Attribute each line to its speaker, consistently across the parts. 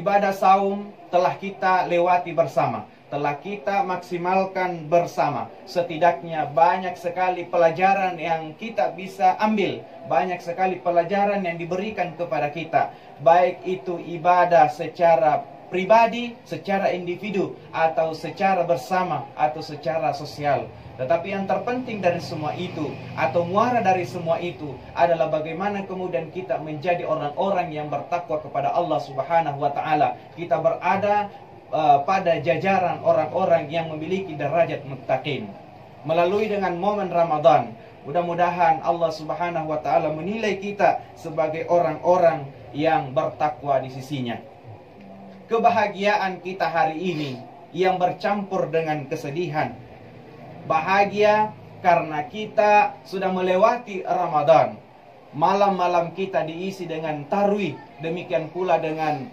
Speaker 1: ibadah saum telah kita lewati bersama, telah kita maksimalkan bersama. Setidaknya banyak sekali pelajaran yang kita bisa ambil, banyak sekali pelajaran yang diberikan kepada kita, baik itu ibadah secara pribadi, secara individu, atau secara bersama, atau secara sosial. Tetapi yang terpenting dari semua itu, atau muara dari semua itu, adalah bagaimana kemudian kita menjadi orang-orang yang bertakwa kepada Allah Subhanahu wa Ta'ala. Kita berada pada jajaran orang-orang yang memiliki derajat muttaqin. Melalui dengan momen Ramadan, mudah-mudahan Allah Subhanahu wa Ta'ala menilai kita sebagai orang-orang yang bertakwa di sisinya. Kebahagiaan kita hari ini yang bercampur dengan kesedihan. Bahagia karena kita sudah melewati Ramadan. Malam-malam kita diisi dengan tarwih. Demikian pula dengan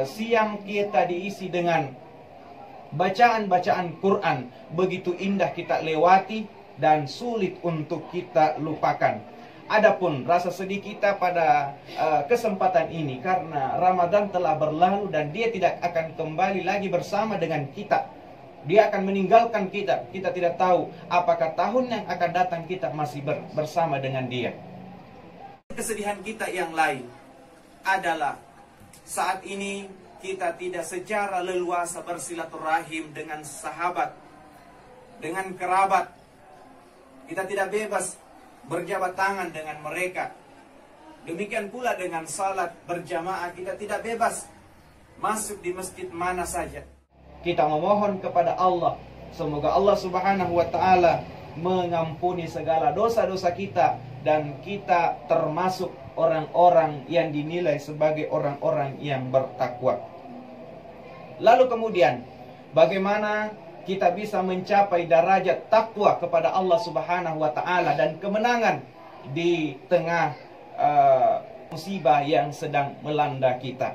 Speaker 1: siang kita diisi dengan bacaan-bacaan Quran. Begitu indah kita lewati dan sulit untuk kita lupakan. Adapun rasa sedih kita pada kesempatan ini karena Ramadan telah berlalu dan dia tidak akan kembali lagi bersama dengan kita. Dia akan meninggalkan kita. Kita tidak tahu apakah tahun yang akan datang kita masih bersama dengan dia. Kesedihan kita yang lain adalah saat ini kita tidak secara leluasa bersilaturahim dengan sahabat, dengan kerabat. Kita tidak bebas berjabat tangan dengan mereka. Demikian pula dengan salat berjamaah, kita tidak bebas masuk di masjid mana saja. Kita memohon kepada Allah, semoga Allah Subhanahu wa Ta'ala mengampuni segala dosa-dosa kita, dan kita termasuk orang-orang yang dinilai sebagai orang-orang yang bertakwa. Lalu kemudian, bagaimana kita bisa mencapai derajat takwa kepada Allah Subhanahu wa Ta'ala dan kemenangan di tengah musibah yang sedang melanda kita.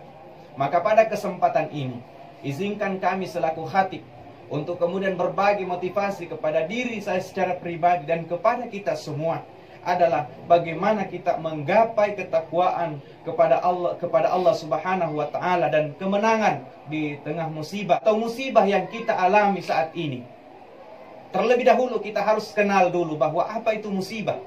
Speaker 1: Maka pada kesempatan ini, izinkan kami selaku khatib untuk kemudian berbagi motivasi kepada diri saya secara pribadi dan kepada kita semua, adalah bagaimana kita menggapai ketakwaan kepada Allah Subhanahu wa Ta'ala dan kemenangan di tengah musibah atau musibah yang kita alami saat ini. Terlebih dahulu kita harus kenal dulu bahwa apa itu musibah.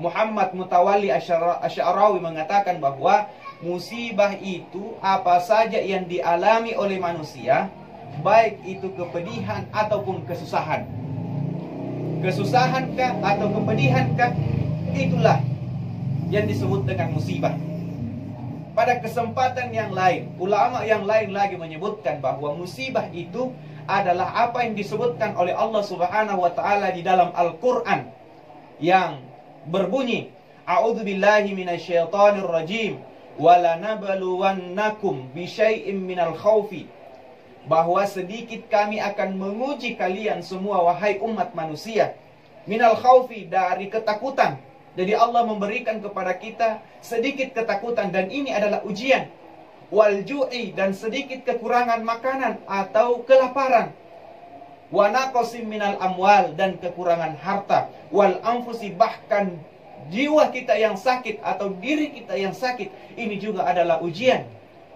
Speaker 1: Muhammad Mutawalli Asy'arawi mengatakan bahwa musibah itu apa saja yang dialami oleh manusia, baik itu kepedihan ataupun kesusahan. Kesusahankah atau kepedihankah, itulah yang disebut dengan musibah. Pada kesempatan yang lain, ulama yang lain lagi menyebutkan bahwa musibah itu adalah apa yang disebutkan oleh Allah Subhanahu wa Ta'ala di dalam Al-Quran yang berbunyi, A'udzubillahi minasyaitonir rajim, walanabluwannakum bisyai'im minal khaufi, bahwa sedikit kami akan menguji kalian semua wahai umat manusia, minal khaufi, dari ketakutan. Jadi Allah memberikan kepada kita sedikit ketakutan, dan ini adalah ujian. Wal ju'i, dan sedikit kekurangan makanan atau kelaparan. Wa naqsim minal amwal, dan kekurangan harta. Wal anfusi, bahkan jiwa kita yang sakit atau diri kita yang sakit, ini juga adalah ujian.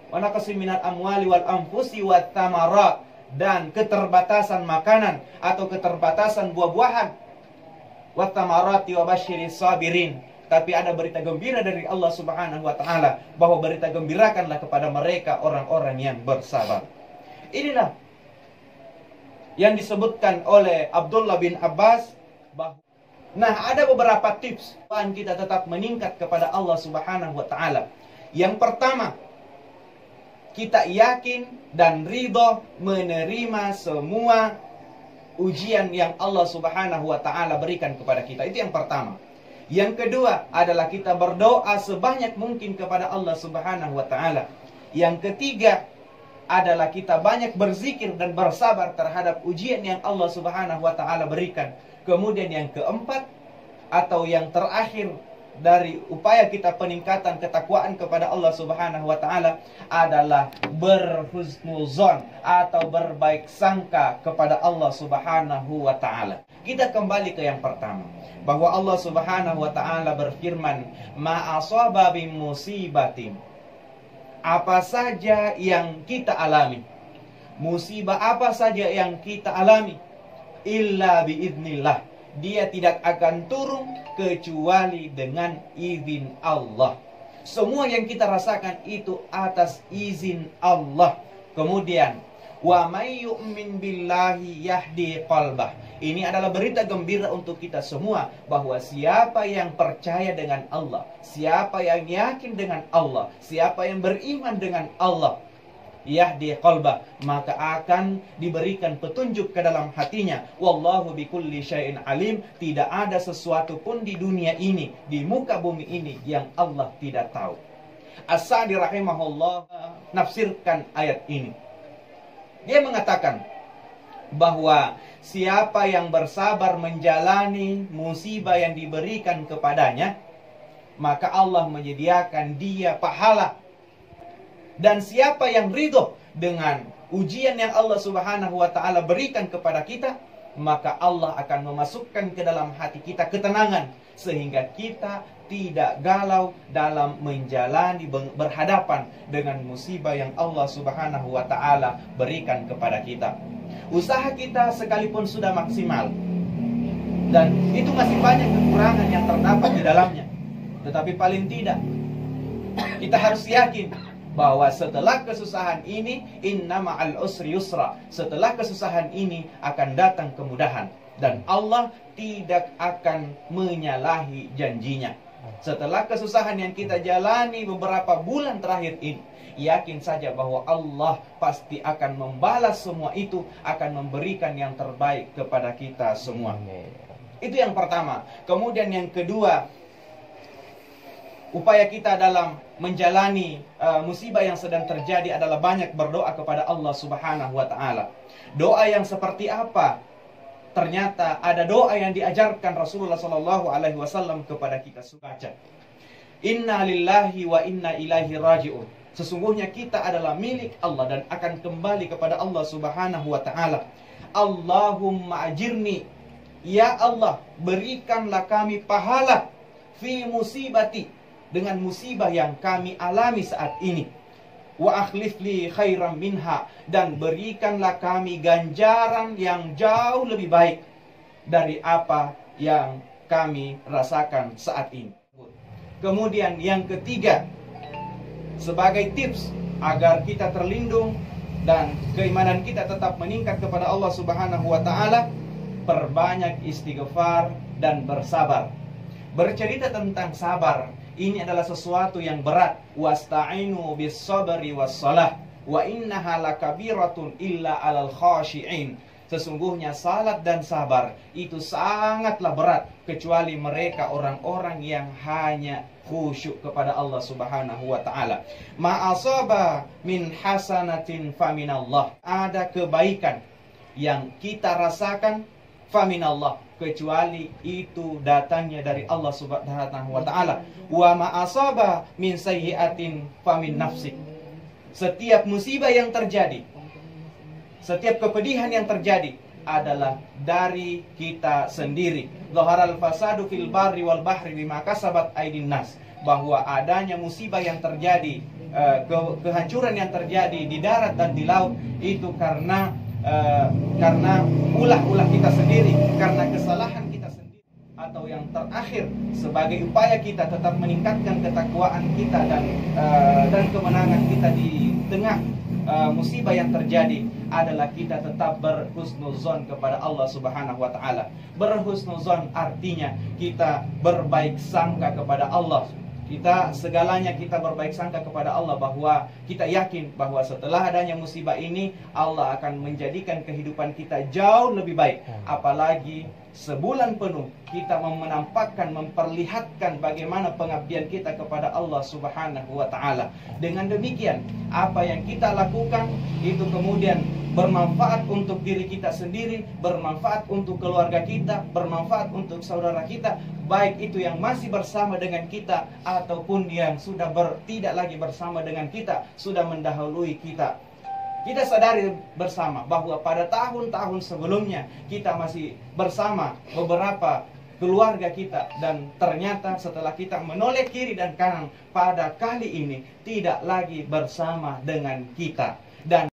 Speaker 1: Wa naqsim minal amwali wal anfusi wat thamarat, dan keterbatasan makanan atau keterbatasan buah-buahan. Wat thamarati wa basyiris sabirin. Tapi ada berita gembira dari Allah Subhanahu wa Ta'ala, bahwa berita gembirakanlah kepada mereka orang-orang yang bersabar. Inilah yang disebutkan oleh Abdullah bin Abbas. Nah, ada beberapa tips kita tetap meningkat kepada Allah Subhanahu wa Ta'ala. Yang pertama, kita yakin dan ridho menerima semua ujian yang Allah Subhanahu wa Ta'ala berikan kepada kita. Itu yang pertama. Yang kedua adalah kita berdoa sebanyak mungkin kepada Allah Subhanahu wa Ta'ala. Yang ketiga adalah kita banyak berzikir dan bersabar terhadap ujian yang Allah Subhanahu wa Ta'ala berikan. Kemudian yang keempat atau yang terakhir dari upaya kita peningkatan ketakwaan kepada Allah Subhanahu wa Ta'ala adalah berhusnuzon atau berbaik sangka kepada Allah Subhanahu wa Ta'ala. Kita kembali ke yang pertama, bahwa Allah Subhanahu wa Ta'ala berfirman, ma asaba min musibatin apa saja yang kita alami, musibah apa saja yang kita alami, illa biiznillah, dia tidak akan turun kecuali dengan izin Allah. Semua yang kita rasakan itu atas izin Allah. Kemudian wa may yu'min billahi yahdi qalbah. Ini adalah berita gembira untuk kita semua, bahwa siapa yang percaya dengan Allah, siapa yang yakin dengan Allah, siapa yang beriman dengan Allah, yahdi qalbah, maka akan diberikan petunjuk ke dalam hatinya. Wallahu bikulli syai'in alim. Tidak ada sesuatu pun di dunia ini, di muka bumi ini, yang Allah tidak tahu. As-Sa'di rahimahullah nafsirkan ayat ini. Dia mengatakan bahwa siapa yang bersabar menjalani musibah yang diberikan kepadanya, maka Allah menyediakan dia pahala. Dan siapa yang ridho dengan ujian yang Allah Subhanahu wa ta'ala berikan kepada kita, maka Allah akan memasukkan ke dalam hati kita ketenangan, sehingga kita tidak galau dalam menjalani berhadapan dengan musibah yang Allah Subhanahu wa ta'ala berikan kepada kita. Usaha kita sekalipun sudah maksimal, dan itu masih banyak kekurangan yang terdapat di dalamnya, tetapi paling tidak kita harus yakin bahwa setelah kesusahan ini, inna ma'al usri yusra, setelah kesusahan ini akan datang kemudahan, dan Allah tidak akan menyalahi janjinya. Setelah kesusahan yang kita jalani beberapa bulan terakhir ini, yakin saja bahwa Allah pasti akan membalas semua itu, akan memberikan yang terbaik kepada kita semua. Itu yang pertama. Kemudian yang kedua, upaya kita dalam menjalani musibah yang sedang terjadi adalah banyak berdoa kepada Allah Subhanahu wa ta'ala. Doa yang seperti apa? Ternyata ada doa yang diajarkan Rasulullah SAW kepada kita. Baca, inna lillahi wa inna ilaihi raji'un. Sesungguhnya kita adalah milik Allah dan akan kembali kepada Allah Subhanahu wa ta'ala. Allahumma ajirni, ya Allah, berikanlah kami pahala, fi musibati, dengan musibah yang kami alami saat ini. Wa akhlif li khairan minha, dan berikanlah kami ganjaran yang jauh lebih baik dari apa yang kami rasakan saat ini. Kemudian yang ketiga, sebagai tips agar kita terlindung dan keimanan kita tetap meningkat kepada Allah Subhanahu wa ta'ala, perbanyak istighfar dan bersabar. Bercerita tentang sabar, ini adalah sesuatu yang berat. Wasta'inu bis sabri was salah wa innaha lakabiratun illa 'alal khashi'in. Sesungguhnya salat dan sabar itu sangatlah berat, kecuali mereka orang-orang yang hanya khusyuk kepada Allah Subhanahu wa ta'ala. Ma'asaba min hasanatin faminallah. Ada kebaikan yang kita rasakan, faminallah, kecuali itu datangnya dari Allah Subhanahu wa ta'ala. Wa ma'asaba min sayyi'atin famin nafsik. Setiap musibah yang terjadi, setiap kepedihan yang terjadi adalah dari kita sendiri. Zaharal fasadu fil barri wal bahri bima kasabat aydin nas. Bahwa adanya musibah yang terjadi, kehancuran yang terjadi di darat dan di laut, itu karena ulah-ulah kita sendiri, karena kesalahan kita sendiri. Atau yang terakhir, sebagai upaya kita tetap meningkatkan ketakwaan kita dan kemenangan kita di tengah musibah yang terjadi, adalah kita tetap berhusnuzon kepada Allah Subhanahu wa ta'ala. Berhusnuzon artinya kita berbaik sangka kepada Allah. Kita segalanya kita berbaik sangka kepada Allah, bahwa kita yakin bahwa setelah adanya musibah ini, Allah akan menjadikan kehidupan kita jauh lebih baik. Apalagi sebulan penuh kita menampakkan, memperlihatkan bagaimana pengabdian kita kepada Allah Subhanahu wa ta'ala. Dengan demikian, apa yang kita lakukan itu kemudian bermanfaat untuk diri kita sendiri, bermanfaat untuk keluarga kita, bermanfaat untuk saudara kita, baik itu yang masih bersama dengan kita ataupun yang sudah tidak lagi bersama dengan kita, sudah mendahului kita. Kita sadari bersama bahwa pada tahun-tahun sebelumnya kita masih bersama beberapa keluarga kita, dan ternyata setelah kita menoleh kiri dan kanan, pada kali ini tidak lagi bersama dengan kita. Dan